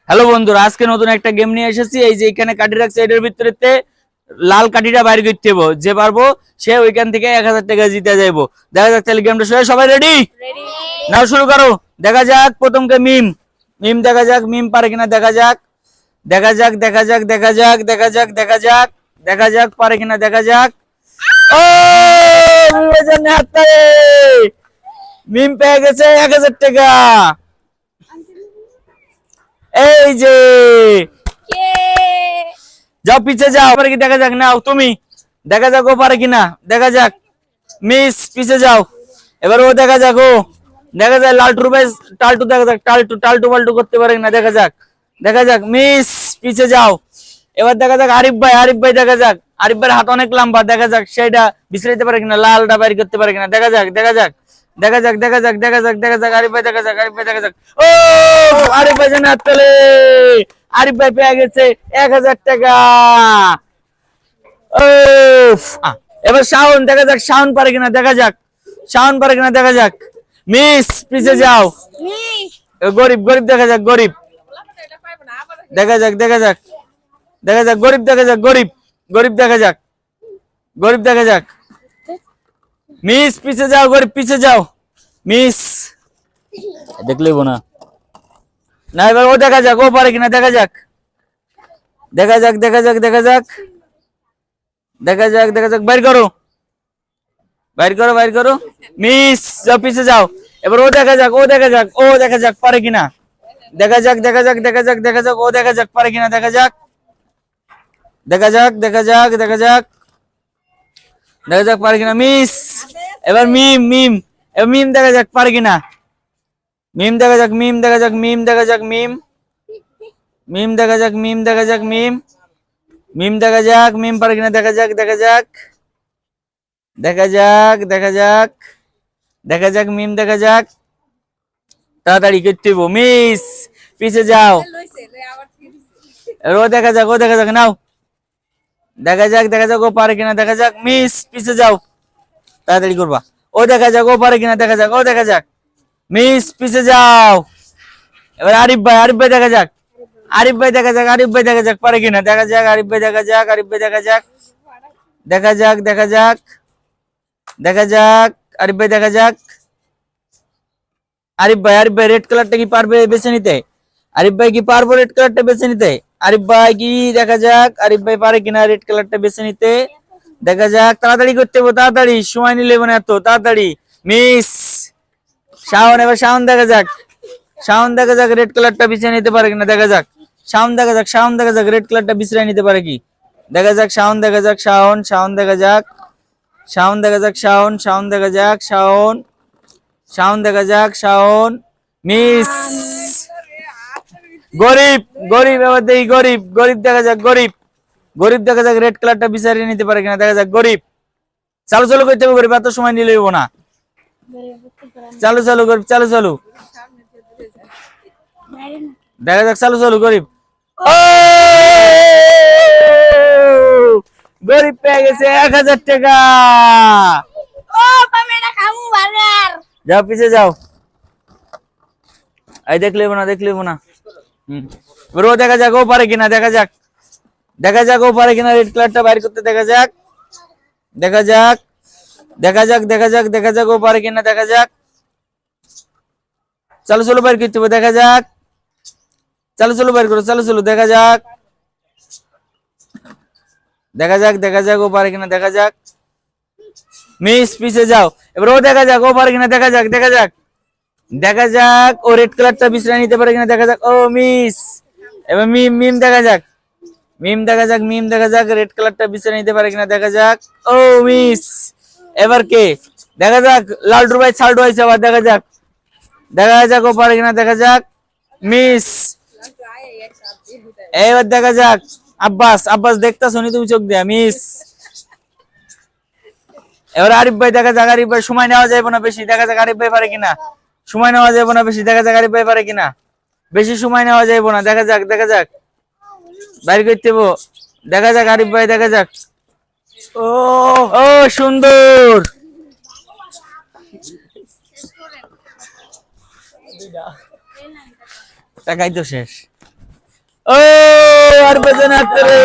Hello বন্ধুরা, আজকে নতুন একটা গেম নিয়ে এসেছি। এই যে এখানে কাঠি রাখছে, এটার ভিতরেতে লাল কাঠিটা বাইরে করতে হবে। যে পারবো সে ওইখান থেকে 1000 টাকা জিতে যাইবো। দেখা যাক তাহলে গেমটা সবাই রেডি? নাও শুরু করো। দেখা যাক প্রথমকে মিম। মিম দেখা যাক মিম পারে কিনা, দেখা যাক দেখা যাক দেখা যাক দেখা যাক দেখা যাক দেখা যাক দেখা যাক পারে কিনা, দেখা যাক। ও মিম পেয়ে গেছে 1000 টাকা। এই যে যাও পিছে যাও, পারে কি দেখা যাক। নাও তুমি দেখা যাক ও পারে কিনা, দেখা যাক। মিস পিছে যাও, এবার ও দেখা যাক। ও দেখা যায় লালটুর ভাই টালটু, দেখা যাক টালটু টালটু পাল্টু করতে পারে কিনা, দেখা যাক দেখা যাক। মিস পিছে যাও, এবার দেখা যাক আরিফ ভাই। আরিফ ভাই দেখা যাক, আরিফ ভাইয়ের হাত অনেক লম্বা, দেখা যাক সেটা বিছড়াইতে পারে কিনা, লালটা বাইর করতে পারে কিনা, দেখা যাক দেখা যাক দেখা যাক দেখা যাক দেখা যাক দেখা যাক। আরিফ ভাই দেখা যাক, আরিফ ভাই দেখা যাক। ও আরিফ ভাই জানা চলে, আরিফ ভাই পেয়ে গেছে 1000 টাকা। এবার শাওন দেখা যাক, শাওন পারে কিনা, দেখা যাক শাওন পারে কিনা, দেখা যাক। মিস পিছে যাও, গরিব গরিব দেখা যাক, গরিব দেখা যাক দেখা যাক দেখা যাক। গরিব দেখা যাক, গরিব গরিব দেখা যাক, গরিব দেখা যাক। মিস পিছে যাও, গরিব পিছে যাও। মিস দেখলেই না না, এবার ও দেখা যাক ও পারে কিনা, দেখা যাক দেখা যাক দেখা যাক দেখা যাক দেখা যাক দেখা যাক। বাইর করো বাইর করো বাইর করো। মিস যাও পিছে যাও, এবার ও দেখা যাক ও দেখা যাক ও দেখা যাক পারে কিনা, দেখা যাক দেখা যাক দেখা যাক দেখা যাক। ও দেখা যাক পারে কিনা, দেখা যাক দেখা যাক দেখা যাক দেখা যাক দেখা যাক পারে কিনা। মিস এবার মিম মিম, এবার মিম দেখা যাক পারে কিনা। মিম দেখা যাক মিম দেখা যাক মিম দেখা যাক মিম মিম দেখা যাক মিম দেখা যাক মিম মিম দেখা যাক মিম পারে কিনা, দেখা যাক দেখা যাক দেখা যাক দেখা যাক দেখা যাক। মিম দেখা যাক, তাড়াতাড়ি করতে হইব। মিস পিছে যাও, ও দেখা যাক ও দেখা যাক। নাও দেখা যাক দেখা যাক ও পারে কিনা, দেখা যাক। মিস পিছে যাও, তাড়াতাড়ি করবা। ও দেখা যাক ও পারে কিনা, দেখা যাক ও দেখা যাক। মিস পিছে যাও, এবার আরিফ ভাই। আরিফ ভাই দেখা যাক, আরিফ ভাই দেখা যাক আরিফ ভাই দেখা যাক পারে কিনা, দেখা যাক। আরিফ ভাই দেখা যাক, আরিফ ভাই দেখা যাক দেখা যাক দেখা যাক দেখা যাক। আরিফ ভাই দেখা যাক, আরিফ ভাই। আরিফ ভাই রেড কালারটা কি পারবে বেছে নিতে? আরিফ ভাই কি পারবো রেড কালারটা বেছে নিতে? আরিফ ভাই কি, দেখা যাক আরিফ ভাই পারে কিনা রেড কালারটা বেছে নিতে, দেখা যাক। তাড়াতাড়ি করতে হবে, তাড়াতাড়ি, সময় নিলে না এত তাড়াতাড়ি। মিস শাওন, এবার শাওন দেখা যাক, শাওন দেখা যাক রেড কালারটা বেছে নিতে পারে কিনা, দেখা যাক। শাওন দেখা যাক, শাওন দেখা যাক রেড কালারটা বিছড়াই নিতে পারে কি, দেখা যাক। শাওন দেখা যাক, শাওন শাওন দেখা যাক, শাওন দেখা যাক, শাওন শাওন দেখা যাক, শাওন শাওন দেখা যাক, শাওন। মিস গরিব গরিব, এবার দেখি গরিব। গরিব দেখা যাক, গরিব গরিব দেখা যাক রেড কালারটা বিচারিয়ে নিতে পারে কিনা, দেখা যাক। গরিব চালু চালু করতে হবে, গরিব এত সময় নিলে হইব না। চালু চালু গরিব, চালু চালু দেখা যাক, চালু চালু গরিব। ও গরিব পেয়ে গেছে 1000 টাকা। যাও পিছে যাও, এই দেখলে না দেখলে না। ও দেখা যাক ও পারে কিনা, দেখা যাক দেখা যাক ও পারে কিনা রেড কালারটা বাইর করতে, দেখা যাক দেখা যাক দেখা যাক দেখা যাক দেখা যাক ও পারে কিনা, দেখা যাক। চালু চালু বাইর করতে হবে, দেখা যাক। চালু চালু বাইর করো, চালু চালু দেখা যাক দেখা যাক দেখা যাক ও পারে কিনা, দেখা যাক। মিস পিছে যাও, এবার ও দেখা যাক ও পারে কিনা, দেখা যাক দেখা যাক দেখা যাক। ও রেড কালারটা বিছড়াই নিতে পারে কিনা, দেখা যাক। ও মিস, এবার মিম মিম দেখা যাক, মিম দেখা যাক মিম দেখা যাক রেড কালারটা বিছড়াই নিতে পারে কিনা, দেখা যাক। ও মিস, এবার কে, দেখা যাক। লালটুর ভাই ছালটু হয়েছে, আবার দেখা যাক দেখা যাক ও পারে কিনা, দেখা যাক। মিস, এবার দেখা যাক। আব্বাস, আব্বাস দেখতা শুনি তুমি চোখ দিয়া। মিস, এবার আরিফ ভাই দেখা যাক। আরিফ ভাই সময় নেওয়া যাবে না বেশি, দেখা যাক আরিফ ভাই পারে কিনা। সময় নেওয়া যাবে না বেশি, দেখা যাক আরিফ ভাই পারে কিনা। বেশি সময় নেওয়া যাবে না, দেখা যাক দেখা যাক বাইর করতে হবো, দেখা যাক আরিফ ভাই, দেখা যাক। ও ও সুন্দর, টাকাই তো শেষ। ও আর বেজে না রে